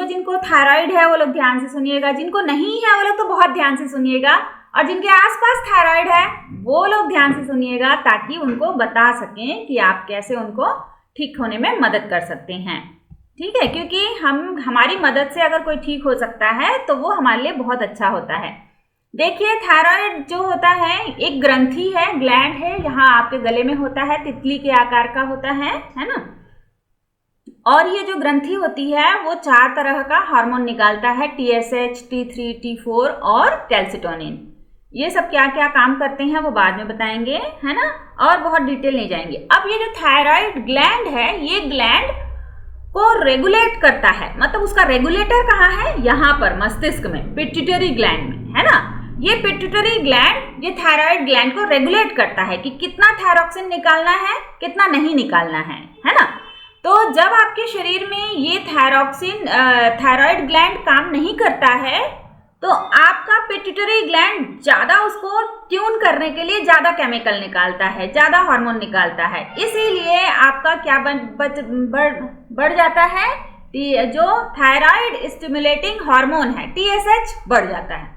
जिनको जिनको थायराइड है वो लोग ध्यान से सुनिएगा, जिनको नहीं है वो लोग तो बहुत ध्यान से सुनिएगा, और जिनके आसपास थायराइड है वो लोग ध्यान से सुनिएगा, ताकि उनको बता सकें कि आप कैसे उनको ठीक होने में मदद कर सकते हैं। ठीक है, क्योंकि हमारी मदद से अगर कोई ठीक हो सकता है तो वो हमारे लिए बहुत अच्छा होता है। देखिए, थायराइड जो होता है एक ग्रंथि है, ग्लैंड है, यहाँ आपके गले में होता है, तितली के आकार का होता है ना। और ये जो ग्रंथि होती है वो 4 तरह का हार्मोन निकालता है, TSH, T3, T4 और कैल्सिटोनिन। ये सब क्या क्या काम करते हैं वो बाद में बताएंगे, है ना, और बहुत डिटेल नहीं जाएंगे। अब ये जो थायराइड ग्लैंड है, ये ग्लैंड को रेगुलेट करता है, मतलब उसका रेगुलेटर कहाँ है, यहाँ पर मस्तिष्क में, पिट्यूटरी ग्लैंड में, है ना। ये पिट्यूटरी ग्लैंड ये थायराइड ग्लैंड को रेगुलेट करता है कि कितना थायरॉक्सिन निकालना है, कितना नहीं निकालना है ना। तो जब आपके शरीर में ये थायराइड ग्लैंड काम नहीं करता है तो आपका पिट्यूटरी ग्लैंड ज्यादा उसको ट्यून करने के लिए ज्यादा केमिकल निकालता है, ज्यादा हार्मोन निकालता है, इसीलिए आपका क्या बढ़ जाता है, जो थायराइड स्टिमुलेटिंग हार्मोन है TSH बढ़ जाता है।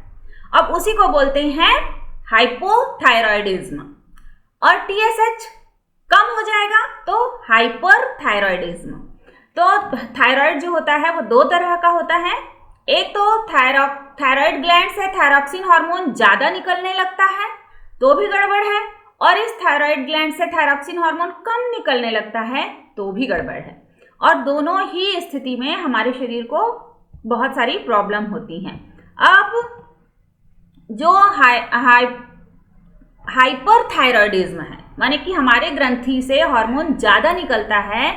अब उसी को बोलते हैं हाइपोथायरॉयडिज्म, और TSH कम हो जाएगा तो हाइपरथायरॉयडिज्म। तो थायराइड जो होता है वो 2 तरह का होता है, एक तो थायराइड ग्लैंड से थायरॉक्सिन हार्मोन ज्यादा निकलने लगता है तो भी गड़बड़ है, और इस थायराइड ग्लैंड से थायरॉक्सिन हार्मोन कम निकलने लगता है तो भी गड़बड़ है। और दोनों ही स्थिति में हमारे शरीर को बहुत सारी प्रॉब्लम होती हैं। अब जो हाइपरथायरॉयडिज्म है, माने कि हमारे ग्रंथि से हार्मोन ज्यादा निकलता है,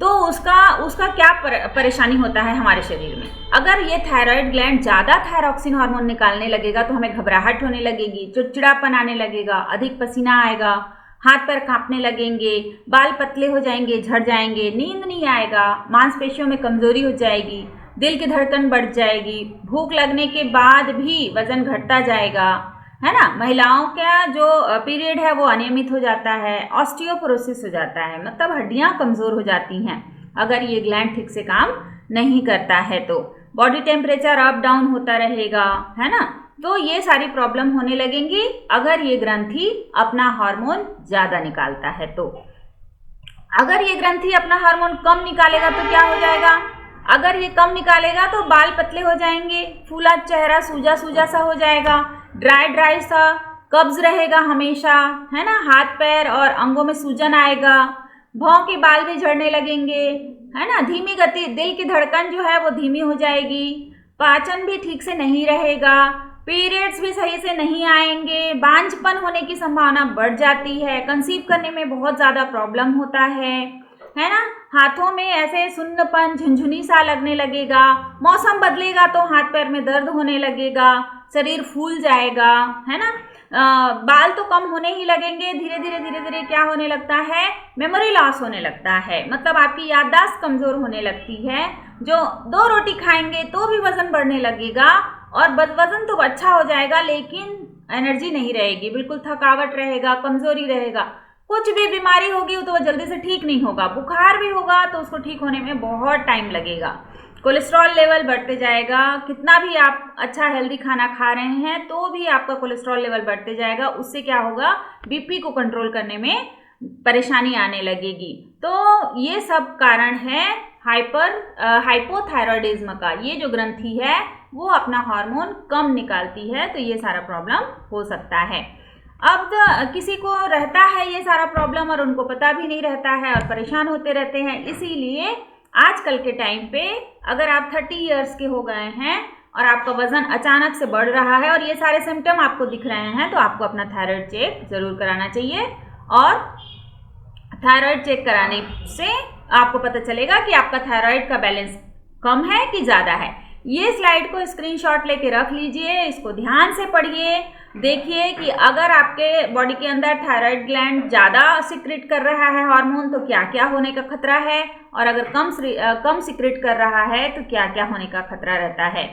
तो उसका क्या परेशानी होता है हमारे शरीर में। अगर ये थायराइड ग्लैंड ज्यादा थायरॉक्सिन हार्मोन निकालने लगेगा तो हमें घबराहट होने लगेगी, चिड़चिड़ापन आने लगेगा, अधिक पसीना आएगा, हाथ पैर कांपने लगेंगे, बाल पतले हो जाएंगे, झड़ जाएंगे, नींद नहीं आएगा, मांसपेशियों में कमजोरी हो जाएगी, दिल की धड़कन बढ़ जाएगी, भूख लगने के बाद भी वजन घटता जाएगा, है ना। महिलाओं का जो पीरियड है वो अनियमित हो जाता है, ऑस्टियोपोरोसिस हो जाता है, मतलब हड्डियां कमजोर हो जाती हैं अगर ये ग्लैंड ठीक से काम नहीं करता है। तो बॉडी टेम्परेचर अप डाउन होता रहेगा, है ना। तो ये सारी प्रॉब्लम होने लगेंगी अगर ये ग्रंथि अपना हार्मोन ज्यादा निकालता है। तो अगर ये ग्रंथि अपना हार्मोन कम निकालेगा तो क्या हो जाएगा, अगर ये कम निकालेगा तो बाल पतले हो जाएंगे, फूला चेहरा सूजा सूजा सा हो जाएगा, ड्राई सा, कब्ज रहेगा हमेशा, है ना, हाथ पैर और अंगों में सूजन आएगा, भौं के बाल भी झड़ने लगेंगे, है ना, धीमी गति, दिल की धड़कन जो है वो धीमी हो जाएगी, पाचन भी ठीक से नहीं रहेगा, पीरियड्स भी सही से नहीं आएंगे, बांझपन होने की संभावना बढ़ जाती है, कंसीव करने में बहुत ज़्यादा प्रॉब्लम होता है ना। हाथों में ऐसे सुन्नपन, झुनझुनी सा लगने लगेगा, मौसम बदलेगा तो हाथ पैर में दर्द होने लगेगा, शरीर फूल जाएगा, है ना। बाल तो कम होने ही लगेंगे, धीरे धीरे क्या होने लगता है, मेमोरी लॉस होने लगता है, मतलब आपकी याददाश्त कमजोर होने लगती है। जो 2 रोटी खाएंगे तो भी वजन बढ़ने लगेगा, और वजन तो अच्छा हो जाएगा लेकिन एनर्जी नहीं रहेगी, बिल्कुल थकावट रहेगा, कमजोरी रहेगा, कुछ भी बीमारी होगी तो वो जल्दी से ठीक नहीं होगा, बुखार भी होगा तो उसको ठीक होने में बहुत टाइम लगेगा, कोलेस्ट्रॉल लेवल बढ़ते जाएगा, कितना भी आप अच्छा हेल्दी खाना खा रहे हैं तो भी आपका कोलेस्ट्रॉल लेवल बढ़ते जाएगा, उससे क्या होगा, बीपी को कंट्रोल करने में परेशानी आने लगेगी। तो ये सब कारण है हाइपोथायरॉयडिज्म का। ये जो ग्रंथि है वो अपना हार्मोन कम निकालती है, तो ये सारा प्रॉब्लम हो सकता है। अब किसी को रहता है ये सारा प्रॉब्लम और उनको पता भी नहीं रहता है और परेशान होते रहते हैं, इसीलिए आजकल के टाइम पे अगर आप 30 इयर्स के हो गए हैं और आपका वजन अचानक से बढ़ रहा है और ये सारे सिम्टम आपको दिख रहे हैं तो आपको अपना थायराइड चेक जरूर कराना चाहिए। और थायराइड चेक कराने से आपको पता चलेगा कि आपका थायराइड का बैलेंस कम है कि ज़्यादा है। ये स्लाइड को स्क्रीनशॉट लेके रख लीजिए, इसको ध्यान से पढ़िए, देखिए कि अगर आपके बॉडी के अंदर थायराइड ग्लैंड ज़्यादा सिक्रेट कर रहा है हार्मोन तो क्या क्या होने का खतरा है, और अगर कम सिक्रेट कर रहा है तो क्या क्या होने का खतरा रहता है।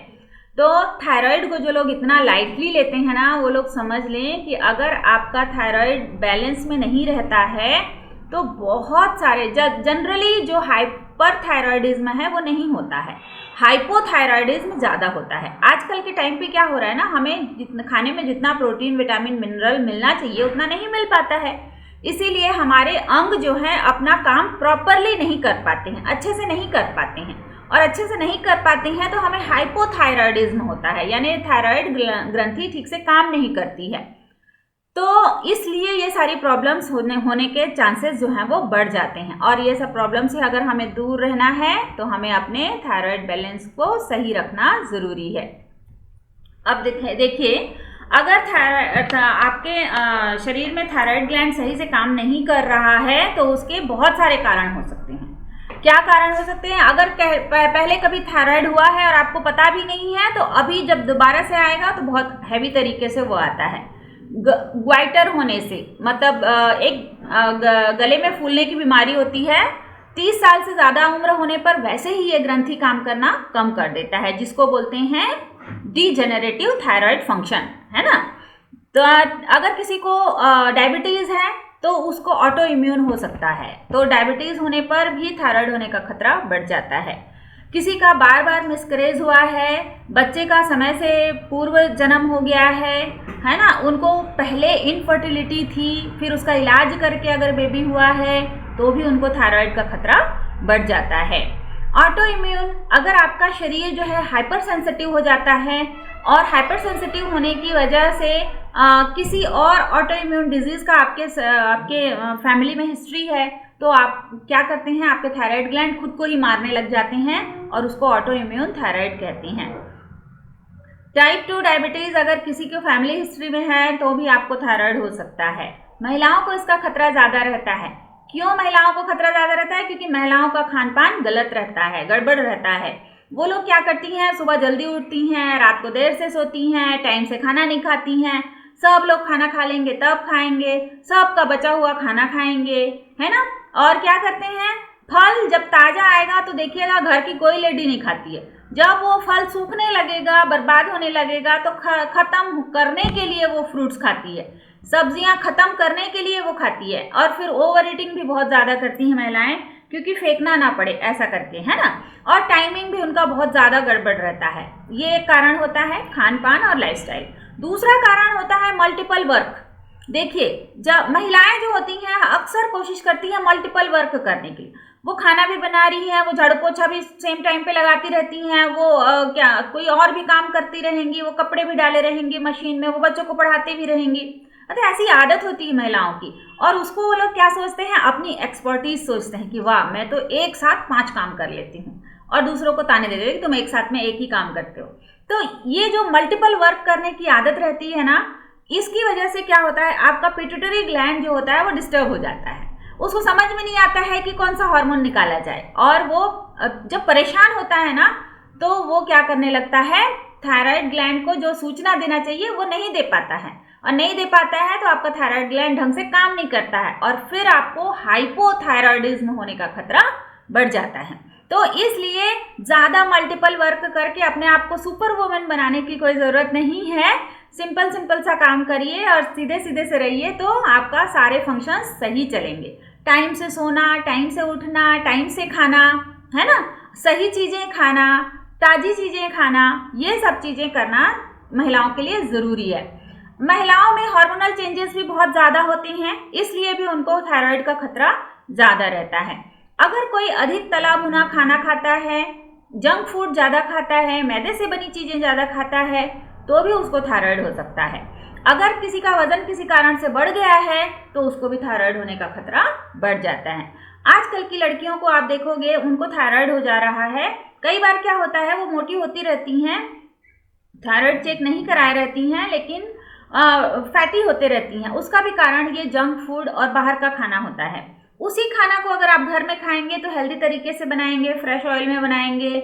तो थायराइड को जो लोग इतना लाइटली लेते हैं ना, वो लोग समझ लें कि अगर आपका थायराइड बैलेंस में नहीं रहता है तो बहुत सारे जनरली जो हाइपरथायरॉयडिज्म है वो नहीं होता है, हाइपोथायरॉयडिज्म ज़्यादा होता है। आजकल के टाइम पे क्या हो रहा है ना, हमें जितना खाने में जितना प्रोटीन विटामिन मिनरल मिलना चाहिए उतना नहीं मिल पाता है, इसीलिए हमारे अंग जो है अपना काम प्रॉपरली नहीं कर पाते हैं, अच्छे से नहीं कर पाते हैं, और अच्छे से नहीं कर पाते हैं तो हमें हाइपोथायरॉयडिज्म होता है, यानी थायराइड ग्रंथि ठीक से काम नहीं करती है। तो इसलिए ये सारी प्रॉब्लम्स होने के चांसेस जो हैं वो बढ़ जाते हैं, और ये सब प्रॉब्लम से अगर हमें दूर रहना है तो हमें अपने थायराइड बैलेंस को सही रखना ज़रूरी है। अब देखिए अगर आपके शरीर में थायराइड ग्लैंड सही से काम नहीं कर रहा है तो उसके बहुत सारे कारण हो सकते हैं। क्या कारण हो सकते हैं? अगर पहले कभी थायराइड हुआ है और आपको पता भी नहीं है तो अभी जब दोबारा से आएगा तो बहुत हैवी तरीके से वो आता है। ग्वाइटर होने से, मतलब एक गले में फूलने की बीमारी होती है, 30 साल से ज़्यादा उम्र होने पर वैसे ही ये ग्रंथि काम करना कम कर देता है, जिसको बोलते हैं डीजेनरेटिव थायराइड फंक्शन, है ना। तो अगर किसी को डायबिटीज़ है तो उसको ऑटो इम्यून हो सकता है, तो डायबिटीज़ होने पर भी थायराइड होने का खतरा बढ़ जाता है। किसी का बार बार मिसकैरेज हुआ है, बच्चे का समय से पूर्व जन्म हो गया है ना, उनको पहले इनफर्टिलिटी थी, फिर उसका इलाज करके अगर बेबी हुआ है तो भी उनको थायराइड का खतरा बढ़ जाता है। ऑटो इम्यून, अगर आपका शरीर जो है हाइपर सेंसिटिव हो जाता है और हाइपर सेंसिटिव होने की वजह से किसी और ऑटो इम्यून डिजीज़ का आपके फैमिली में हिस्ट्री है, तो आप क्या करते हैं, आपके थायराइड ग्लैंड खुद को ही मारने लग जाते हैं और उसको ऑटो इम्यून थायराइड कहते हैं। टाइप 2 डायबिटीज़ अगर किसी के फैमिली हिस्ट्री में है तो भी आपको थायराइड हो सकता है। महिलाओं को इसका खतरा ज़्यादा रहता है। क्यों महिलाओं को खतरा ज़्यादा रहता है? क्योंकि महिलाओं का खान पान गलत रहता है, गड़बड़ रहता है। वो लोग क्या करती हैं, सुबह जल्दी उठती हैं, रात को देर से सोती हैं, टाइम से खाना नहीं खाती हैं। सब लोग खाना खा लेंगे तब खाएंगे, सबका बचा हुआ खाना खाएंगे, है ना। और क्या करते हैं, फल जब ताज़ा आएगा तो देखिएगा घर की कोई लेडी नहीं खाती है, जब वो फल सूखने लगेगा, बर्बाद होने लगेगा तो ख़त्म करने के लिए वो फ्रूट्स खाती है, सब्जियां ख़त्म करने के लिए वो खाती है, और फिर ओवर ईटिंग भी बहुत ज़्यादा करती हैं महिलाएं, क्योंकि फेंकना ना पड़े ऐसा करके, है ना। और टाइमिंग भी उनका बहुत ज़्यादा गड़बड़ रहता है। ये एक कारण होता है खान पान और लाइफस्टाइल। दूसरा कारण होता है मल्टीपल वर्क। देखिए, जब महिलाएं जो होती हैं अक्सर कोशिश करती हैं मल्टीपल वर्क करने की, वो खाना भी बना रही है, वो झाड़ू पोछा भी सेम टाइम पे लगाती रहती हैं, वो कोई और भी काम करती रहेंगी, वो कपड़े भी डाले रहेंगी मशीन में, वो बच्चों को पढ़ाती भी रहेंगी। तो ऐसी आदत होती है महिलाओं की, और उसको वो लोग क्या सोचते हैं, अपनी एक्सपर्टीज सोचते हैं कि वाह मैं तो एक साथ 5 काम कर लेती हूँ, और दूसरों को ताने दे देते कि तुम एक साथ में एक ही काम करते हो। तो ये जो मल्टीपल वर्क करने की आदत रहती है ना, इसकी वजह से क्या होता है, आपका पिट्यूटरी ग्लैंड जो होता है वो डिस्टर्ब हो जाता है। उसको समझ में नहीं आता है कि कौन सा हार्मोन निकाला जाए, और वो जब परेशान होता है ना तो वो क्या करने लगता है, थायराइड ग्लैंड को जो सूचना देना चाहिए वो नहीं दे पाता है, और नहीं दे पाता है तो आपका थायराइड ग्लैंड ढंग से काम नहीं करता है, और फिर आपको हाइपोथायरॉयडिज्म होने का खतरा बढ़ जाता है। तो इसलिए ज़्यादा मल्टीपल वर्क करके अपने आप को सुपर वुमन बनाने की कोई ज़रूरत नहीं है। सिंपल सा काम करिए और सीधे से रहिए, तो आपका सारे फंक्शंस सही चलेंगे। टाइम से सोना, टाइम से उठना, टाइम से खाना, है ना, सही चीज़ें खाना, ताज़ी चीज़ें खाना, ये सब चीज़ें करना महिलाओं के लिए ज़रूरी है। महिलाओं में हार्मोनल चेंजेस भी बहुत ज़्यादा होते हैं, इसलिए भी उनको थायराइड का खतरा ज़्यादा रहता है। अगर कोई अधिक तला भुना खाना खाता है, जंक फूड ज़्यादा खाता है, मैदे से बनी चीज़ें ज़्यादा खाता है, तो भी उसको थायराइड हो सकता है। अगर किसी का वजन किसी कारण से बढ़ गया है तो उसको भी थायराइड होने का खतरा बढ़ जाता है। आजकल की लड़कियों को आप देखोगे, उनको थायराइड हो जा रहा है। कई बार क्या होता है, वो मोटी होती रहती हैं, थायराइड चेक नहीं कराए रहती हैं, लेकिन फैटी होते रहती हैं। उसका भी कारण ये जंक फूड और बाहर का खाना होता है। उसी खाना को अगर आप घर में खाएंगे तो हेल्दी तरीके से बनाएंगे, फ्रेश ऑयल में बनाएंगे,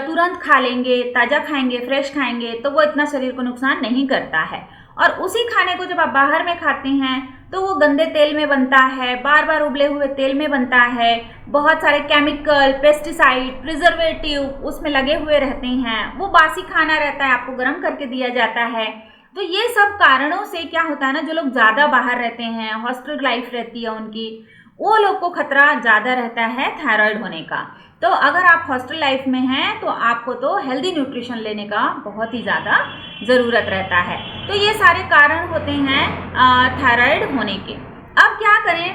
तुरंत खा लेंगे, ताज़ा खाएंगे, फ्रेश खाएंगे, तो वो इतना शरीर को नुकसान नहीं करता है। और उसी खाने को जब आप बाहर में खाते हैं तो वो गंदे तेल में बनता है, बार बार उबले हुए तेल में बनता है, बहुत सारे केमिकल, पेस्टिसाइड, प्रिजर्वेटिव उसमें लगे हुए रहते हैं, वो बासी खाना रहता है, आपको गर्म करके दिया जाता है। तो ये सब कारणों से क्या होता है ना, जो लोग ज़्यादा बाहर रहते हैं, हॉस्टल लाइफ रहती है उनकी, वो लोग को खतरा ज़्यादा रहता है थायराइड होने का। तो अगर आप हॉस्टल लाइफ में हैं तो आपको तो हेल्दी न्यूट्रिशन लेने का बहुत ही ज़्यादा ज़रूरत रहता है। तो ये सारे कारण होते हैं थायराइड होने के। अब क्या करें,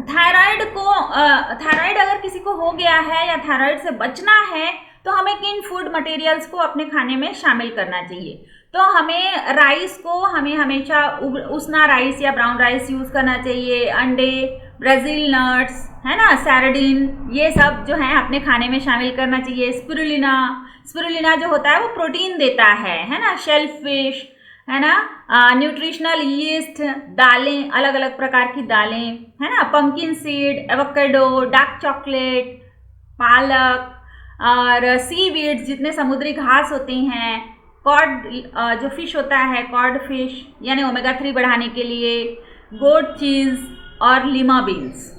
थायराइड अगर किसी को हो गया है या थायराइड से बचना है तो हमें किन फूड मटेरियल्स को अपने खाने में शामिल करना चाहिए। तो हमें राइस को हमें हमेशा उसना राइस या ब्राउन राइस यूज़ करना चाहिए। अंडे, ब्राज़ील नट्स, है ना, सैरडीन, ये सब जो है अपने खाने में शामिल करना चाहिए। स्पिरुलिना जो होता है वो प्रोटीन देता है ना। शेलफिश, है ना, न्यूट्रिशनल यीस्ट, दालें, अलग अलग प्रकार की दालें, है ना, pumpkin seed, avocado, dark chocolate, पालक और सीवीड्स, जितने समुद्री घास होती हैं, कॉड जो फिश होता है, कॉड फिश यानी ओमेगा 3 बढ़ाने के लिए, गोट चीज़ और लीमा बीन्स,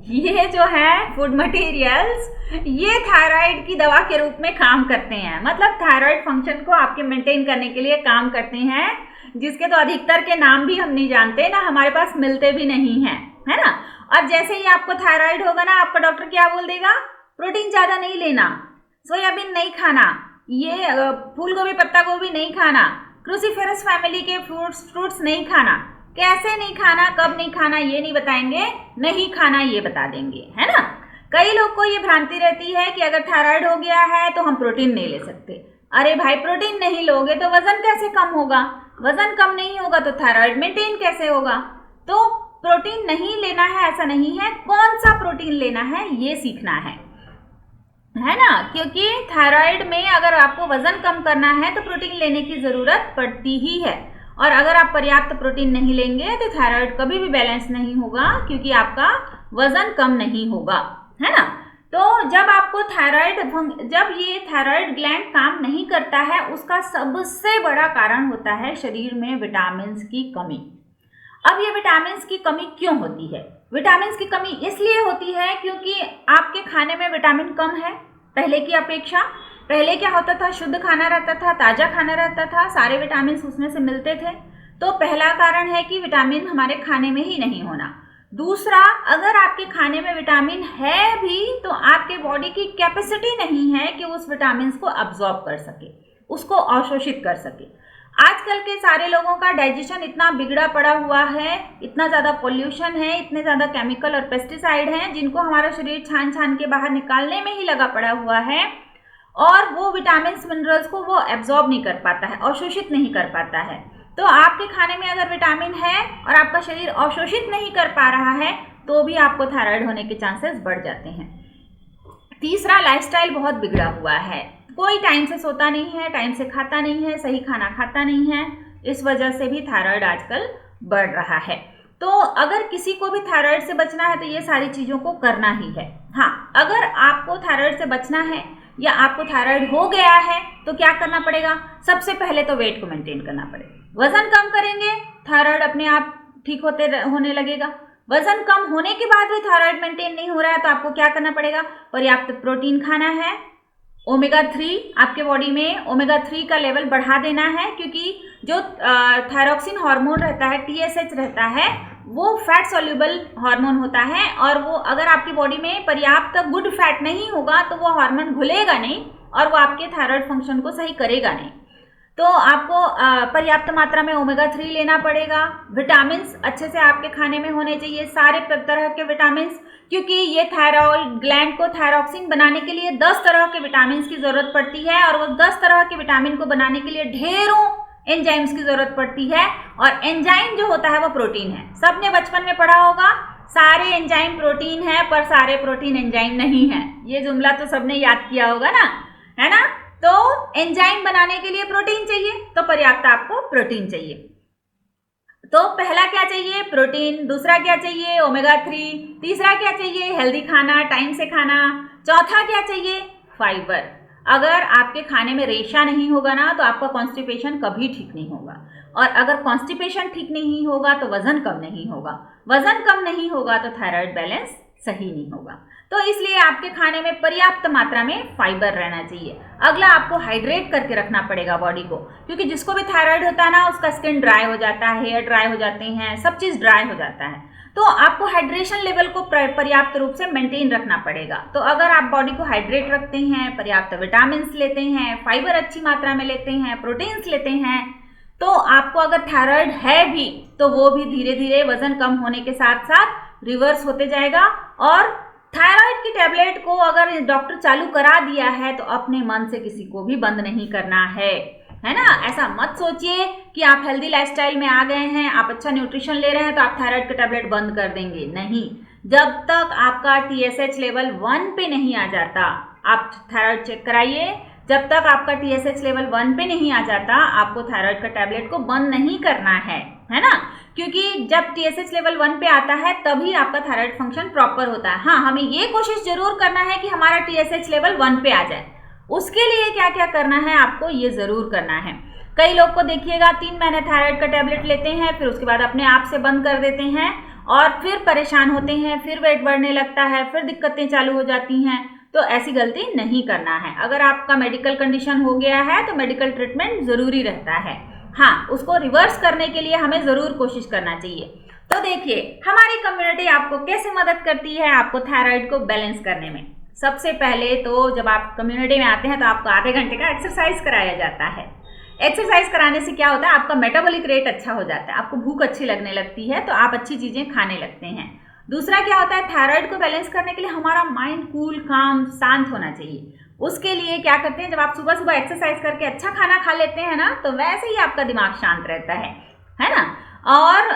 ये जो है फूड मटेरियल्स ये थायराइड की दवा के रूप में काम करते हैं। मतलब थायराइड फंक्शन को आपके मेंटेन करने के लिए काम करते हैं, जिसके तो अधिकतर के नाम भी हम नहीं जानते ना, हमारे पास मिलते भी नहीं हैं, है ना। और जैसे ही आपको थायराइड होगा ना, आपका डॉक्टर क्या बोल देगा, प्रोटीन ज़्यादा नहीं लेना, सोयाबीन नहीं खाना, ये फूल गोभी, पत्ता गोभी नहीं खाना, क्रूसीफेरस फैमिली के फ्रूट्स नहीं खाना। कैसे नहीं खाना, कब नहीं खाना ये नहीं बताएंगे, नहीं खाना ये बता देंगे, है ना। कई लोग को ये भ्रांति रहती है कि अगर थायराइड हो गया है तो हम प्रोटीन नहीं ले सकते। अरे भाई, प्रोटीन नहीं लोगे तो वजन कैसे कम होगा, वजन कम नहीं होगा तो थायराइड मेंटेन कैसे होगा। तो प्रोटीन नहीं लेना है ऐसा नहीं है, कौन सा प्रोटीन लेना है ये सीखना है ना। क्योंकि थायराइड में अगर आपको वजन कम करना है तो प्रोटीन लेने की जरूरत पड़ती ही है, और अगर आप पर्याप्त प्रोटीन नहीं लेंगे तो थायराइड कभी भी बैलेंस नहीं होगा, क्योंकि आपका वजन कम नहीं होगा, है ना। तो जब ये थायराइड ग्लैंड काम नहीं करता है, उसका सबसे बड़ा कारण होता है शरीर में विटामिन की कमी। अब ये विटामिन की कमी क्यों होती है? विटामिन की कमी इसलिए होती है क्योंकि आपके खाने में विटामिन कम है पहले की अपेक्षा। पहले क्या होता था, शुद्ध खाना रहता था, ताज़ा खाना रहता था, सारे विटामिन उसमें से मिलते थे। तो पहला कारण है कि विटामिन हमारे खाने में ही नहीं होना। दूसरा, अगर आपके खाने में विटामिन है भी तो आपके बॉडी की कैपेसिटी नहीं है कि उस विटामिन को अब्जॉर्ब कर सके, उसको अवशोषित कर सके। आजकल के सारे लोगों का डाइजेशन इतना बिगड़ा पड़ा हुआ है, इतना ज़्यादा पोल्यूशन है, इतने ज़्यादा केमिकल और पेस्टिसाइड हैं जिनको हमारा शरीर छान छान के बाहर निकालने में ही लगा पड़ा हुआ है, और वो विटामिन मिनरल्स को वो एब्जॉर्ब नहीं कर पाता है, अवशोषित नहीं कर पाता है। तो आपके खाने में अगर विटामिन है और आपका शरीर अवशोषित नहीं कर पा रहा है तो भी आपको थायराइड होने के चांसेस बढ़ जाते हैं। तीसरा, लाइफस्टाइल बहुत बिगड़ा हुआ है, कोई टाइम से सोता नहीं है, टाइम से खाता नहीं है, सही खाना खाता नहीं है, इस वजह से भी थायराइड आजकल बढ़ रहा है। तो अगर किसी को भी थायराइड से बचना है तो ये सारी चीज़ों को करना ही है। हाँ, अगर आपको थायराइड से बचना है या आपको थायराइड हो गया है तो क्या करना पड़ेगा? सबसे पहले तो वेट को मेंटेन करना पड़ेगा। वजन कम करेंगे, थायराइड अपने आप ठीक होने लगेगा। वजन कम होने के बाद भी थायराइड मेंटेन नहीं हो रहा है तो आपको क्या करना पड़ेगा? पर्याप्त प्रोटीन खाना है, ओमेगा 3 आपके बॉडी में ओमेगा 3 का लेवल बढ़ा देना है, क्योंकि जो थायरॉक्सिन हार्मोन रहता है, TSH रहता है, वो फैट सोल्यूबल हार्मोन होता है, और वो अगर आपकी बॉडी में पर्याप्त गुड फैट नहीं होगा तो वो हार्मोन घुलेगा नहीं और वो आपके थायराइड फंक्शन को सही करेगा नहीं। तो आपको पर्याप्त मात्रा में ओमेगा 3 लेना पड़ेगा। विटामिन्स अच्छे से आपके खाने में होने चाहिए, सारे तरह के विटामिन्स, क्योंकि ये थायराइड ग्लैंड को थायरॉक्सिन बनाने के लिए 10 तरह के विटामिन्स की ज़रूरत पड़ती है, और वो 10 तरह के विटामिन को बनाने के लिए ढेरों एंजाइम्स की ज़रूरत पड़ती है। और एंजाइम जो होता है वो प्रोटीन है। सबने बचपन में पढ़ा होगा, सारे एंजाइम प्रोटीन है पर सारे प्रोटीन एंजाइम नहीं है। ये जुमला तो सबने याद किया होगा ना, है ना। तो एंजाइम बनाने के लिए प्रोटीन चाहिए, तो पर्याप्त आपको प्रोटीन चाहिए। तो पहला क्या चाहिए? प्रोटीन। दूसरा क्या चाहिए? ओमेगा 3। तीसरा क्या चाहिए? हेल्दी खाना, टाइम से खाना। चौथा क्या चाहिए? फाइबर। अगर आपके खाने में रेशा नहीं होगा ना तो आपका कॉन्स्टिपेशन कभी ठीक नहीं होगा, और अगर कॉन्स्टिपेशन ठीक नहीं होगा तो वजन कम नहीं होगा, वजन कम नहीं होगा तो थायराइड बैलेंस सही नहीं होगा। तो इसलिए आपके खाने में पर्याप्त मात्रा में फाइबर रहना चाहिए। अगला, आपको हाइड्रेट करके रखना पड़ेगा बॉडी को, क्योंकि जिसको भी थायराइड होता है ना उसका स्किन ड्राई हो जाता है, हेयर ड्राई हो जाते हैं, सब चीज़ ड्राई हो जाता है। तो आपको हाइड्रेशन लेवल को पर्याप्त रूप से मेंटेन रखना पड़ेगा। तो अगर आप बॉडी को हाइड्रेट रखते हैं, पर्याप्त विटामिन लेते हैं, फाइबर अच्छी मात्रा में लेते हैं, प्रोटीन्स लेते हैं, तो आपको अगर थायराइड है भी तो वो भी धीरे धीरे वजन कम होने के साथ साथ रिवर्स होते जाएगा। और थायराइड की टैबलेट को अगर डॉक्टर चालू करा दिया है तो अपने मन से किसी को भी बंद नहीं करना है ना। ऐसा मत सोचिए कि आप हेल्दी लाइफस्टाइल में आ गए हैं, आप अच्छा न्यूट्रिशन ले रहे हैं तो आप थायराइड का टैबलेट बंद कर देंगे, नहीं। जब तक आपका TSH लेवल 1 पे नहीं आ जाता, आप थायराइड चेक कराइए। जब तक आपका TSH लेवल 1 पे नहीं आ जाता, आपको थायराइड का टैबलेट को बंद नहीं करना है ना। क्योंकि जब TSH लेवल 1 पे आता है तभी आपका थायराइड फंक्शन प्रॉपर होता है। हाँ, हमें ये कोशिश जरूर करना है कि हमारा TSH लेवल 1 पे आ जाए। उसके लिए क्या क्या करना है आपको ये जरूर करना है। कई लोग को देखिएगा 3 महीने थायराइड का टैबलेट लेते हैं, फिर उसके बाद अपने आप से बंद कर देते हैं और फिर परेशान होते हैं, फिर वेट बढ़ने लगता है, फिर दिक्कतें चालू हो जाती हैं। तो ऐसी गलती नहीं करना है। अगर आपका मेडिकल कंडीशन हो गया है तो मेडिकल ट्रीटमेंट जरूरी रहता है। हाँ, उसको रिवर्स करने के लिए हमें जरूर कोशिश करना चाहिए। तो देखिए, हमारी कम्युनिटी आपको कैसे मदद करती है आपको थायराइड को बैलेंस करने में। सबसे पहले तो जब आप कम्युनिटी में आते हैं तो आपको आधे घंटे का एक्सरसाइज कराया जाता है। एक्सरसाइज कराने से क्या होता है, आपका मेटाबॉलिक रेट अच्छा हो जाता है, आपको भूख अच्छी लगने लगती है, तो आप अच्छी चीजें खाने लगते हैं। दूसरा क्या होता है, थायराइड को बैलेंस करने के लिए हमारा माइंड कूल, काम, शांत होना चाहिए। उसके लिए क्या करते हैं, जब आप सुबह सुबह एक्सरसाइज करके अच्छा खाना खा लेते हैं ना, तो वैसे ही आपका दिमाग शांत रहता है ना। और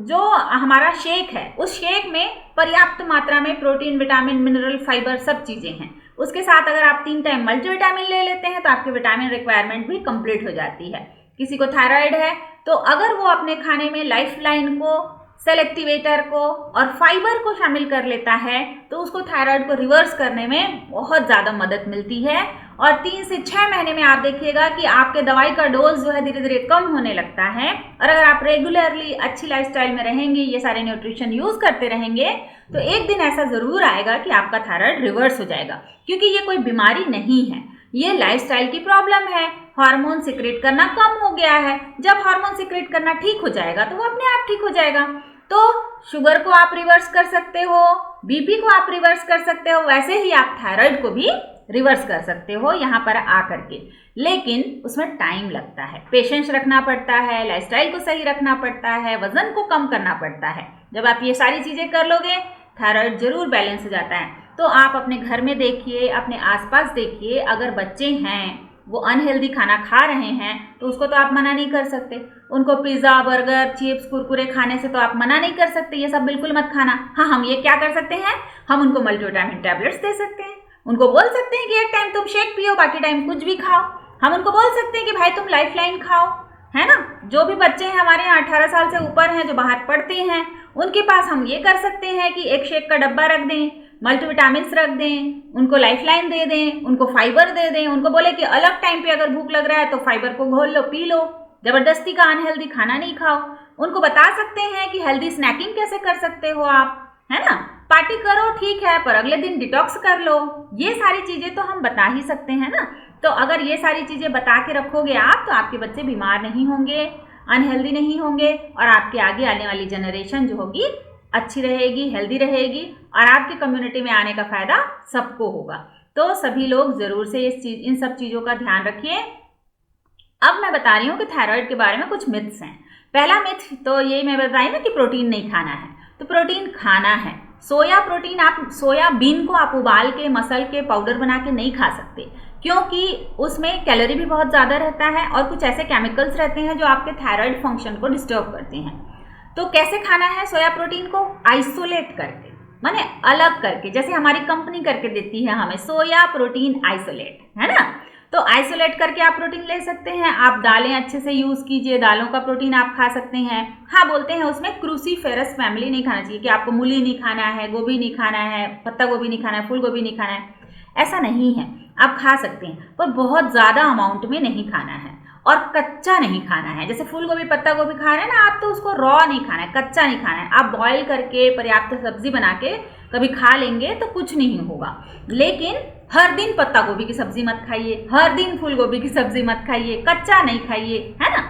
जो हमारा शेक है, उस शेक में पर्याप्त मात्रा में प्रोटीन, विटामिन, मिनरल, फाइबर सब चीजें हैं। उसके साथ अगर आप 3 टाइम मल्टीविटामिन ले लेते हैं तो आपकी विटामिन रिक्वायरमेंट भी कंप्लीट हो जाती है। किसी को थायराइड है तो अगर वो अपने खाने में लाइफलाइन को, सेल एक्टिवेटर को और फाइबर को शामिल कर लेता है तो उसको थायराइड को रिवर्स करने में बहुत ज़्यादा मदद मिलती है। और 3 से 6 महीने में आप देखिएगा कि आपके दवाई का डोज जो है धीरे धीरे कम होने लगता है। और अगर आप रेगुलरली अच्छी लाइफस्टाइल में रहेंगे, ये सारे न्यूट्रिशन यूज करते रहेंगे, तो एक दिन ऐसा जरूर आएगा कि आपका थायराइड रिवर्स हो जाएगा। क्योंकि ये कोई बीमारी नहीं है, ये लाइफस्टाइल की प्रॉब्लम है। हार्मोन सिक्रेट करना कम हो गया है। जब हार्मोन सिक्रेट करना ठीक हो जाएगा तो वो अपने आप ठीक हो जाएगा। तो शुगर को आप रिवर्स कर सकते हो, बीपी को आप रिवर्स कर सकते हो, वैसे ही आप थायराइड को भी रिवर्स कर सकते हो यहाँ पर आकर के। लेकिन उसमें टाइम लगता है, पेशेंस रखना पड़ता है, लाइफस्टाइल को सही रखना पड़ता है, वजन को कम करना पड़ता है। जब आप ये सारी चीजें कर लोगे, थायराइड जरूर बैलेंस हो जाता है। तो आप अपने घर में देखिए, अपने आसपास देखिए, अगर बच्चे हैं वो अनहेल्दी खाना खा रहे हैं तो उसको तो आप मना नहीं कर सकते। उनको पिज्ज़ा, बर्गर, चिप्स, कुरकुरे खाने से तो आप मना नहीं कर सकते, ये सब बिल्कुल मत खाना। हाँ, हम ये क्या कर सकते हैं, हम उनको मल्टीविटामिन टैबलेट्स दे सकते हैं। उनको बोल सकते हैं कि एक टाइम तुम शेक पियो, बाकी टाइम कुछ भी खाओ। हम उनको बोल सकते हैं कि भाई तुम लाइफलाइन खाओ, है ना। जो भी बच्चे हैं हमारे यहाँ 18 साल से ऊपर हैं, जो बाहर पढ़ते हैं, उनके पास हम ये कर सकते हैं कि एक शेक का डब्बा रख दें, मल्टीविटामिन्स रख दें, उनको लाइफलाइन दे दें, उनको फाइबर दे दें। उनको बोले कि अलग टाइम पे अगर भूख लग रहा है तो फाइबर को घोल लो, पी लो, जबरदस्ती का अनहेल्दी खाना नहीं खाओ। उनको बता सकते हैं कि हेल्दी स्नैकिंग कैसे कर सकते हो आप, है ना। पार्टी करो ठीक है, पर अगले दिन डिटॉक्स कर लो। ये सारी चीजें तो हम बता ही सकते हैं ना। तो अगर ये सारी चीजें बता के रखोगे आप, तो आपके बच्चे बीमार नहीं होंगे, अनहेल्दी नहीं होंगे, और आपके आगे आने वाली जनरेशन जो होगी अच्छी रहेगी, हेल्दी रहेगी, और आपकी कम्युनिटी में आने का फायदा सबको होगा। तो सभी लोग जरूर से इन सब चीजों का ध्यान रखिए। अब मैं बता रही हूँ कि थायराइड के बारे में कुछ मिथ्स हैं। पहला मिथ तो ये मैं बताई ना कि प्रोटीन नहीं खाना है, तो प्रोटीन खाना है। सोया प्रोटीन, आप सोयाबीन को आप उबाल के, मसल के, पाउडर बना के नहीं खा सकते, क्योंकि उसमें कैलोरी भी बहुत ज़्यादा रहता है और कुछ ऐसे केमिकल्स रहते हैं जो आपके थायराइड फंक्शन को डिस्टर्ब करते हैं। तो कैसे खाना है सोया प्रोटीन को, आइसोलेट करके, माने अलग करके, जैसे हमारी कंपनी करके देती है हमें सोया प्रोटीन आइसोलेट, है ना। तो आइसोलेट करके आप प्रोटीन ले सकते हैं। आप दालें अच्छे से यूज कीजिए, दालों का प्रोटीन आप खा सकते हैं। हाँ, बोलते हैं उसमें क्रूसीफेरस फैमिली नहीं खाना चाहिए, कि आपको मूली नहीं खाना है, गोभी नहीं खाना है, पत्ता गोभी नहीं खाना है, फूल गोभी नहीं खाना है, ऐसा नहीं है। आप खा सकते हैं, पर बहुत ज़्यादा अमाउंट में नहीं खाना है, और कच्चा नहीं खाना है। जैसे फूल गोभी, पत्ता गोभी खा रहे हैं ना आप, तो उसको रॉ नहीं खाना है, कच्चा नहीं खाना है। आप बॉईल करके पर्याप्त सब्जी बना के कभी खा लेंगे तो कुछ नहीं होगा। लेकिन हर दिन पत्ता गोभी की सब्जी मत खाइए, हर दिन फूल गोभी की सब्जी मत खाइए, कच्चा नहीं खाइए, है ना।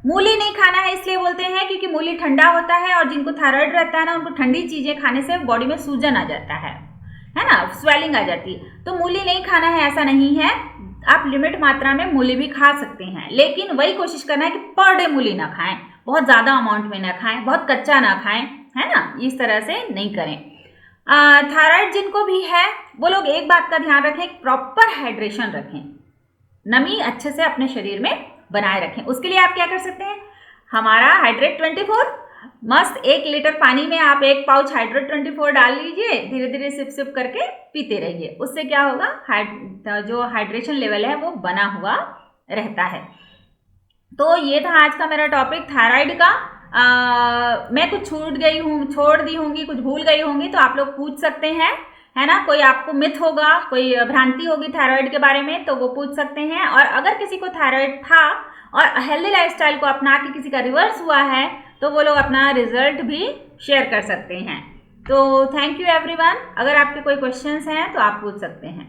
मूली नहीं खाना है इसलिए बोलते हैं क्योंकि मूली ठंडा होता है, और जिनको थायराइड रहता है ना उनको ठंडी चीजें खाने से बॉडी में सूजन आ जाता है ना, स्वेलिंग आ जाती है। तो मूली नहीं खाना है ऐसा नहीं है, आप लिमिट मात्रा में मूली भी खा सकते हैं, लेकिन वही कोशिश करना है कि पर डे मूली ना खाएं, बहुत ज़्यादा अमाउंट में ना खाएं, बहुत कच्चा ना खाएं, है ना, इस तरह से नहीं करें। थायराइड जिनको भी है वो लोग एक बात का ध्यान रखें, प्रॉपर हाइड्रेशन रखें, नमी अच्छे से अपने शरीर में बनाए रखें। उसके लिए आप क्या कर सकते हैं, हमारा हाइड्रेट 24 मस्त 1 लीटर पानी में आप 1 पाउच हाइड्रेट 24 डाल लीजिए, धीरे धीरे सिप सिप करके पीते रहिए। उससे क्या होगा, जो हाइड्रेशन लेवल है वो बना हुआ रहता है। तो ये था आज का मेरा टॉपिक थायराइड का। मैं कुछ छोड़ दी होंगी, कुछ भूल गई होंगी तो आप लोग पूछ सकते हैं, है ना। कोई आपको मिथ होगा, कोई भ्रांति होगी थायराइड के बारे में तो वो पूछ सकते हैं। और अगर किसी को थायराइड था और हेल्दी लाइफस्टाइल को अपना के किसी का रिवर्स हुआ है तो वो लोग अपना रिजल्ट भी शेयर कर सकते हैं। तो थैंक यू एवरीवन। अगर आपके कोई क्वेश्चंस हैं तो आप पूछ सकते हैं।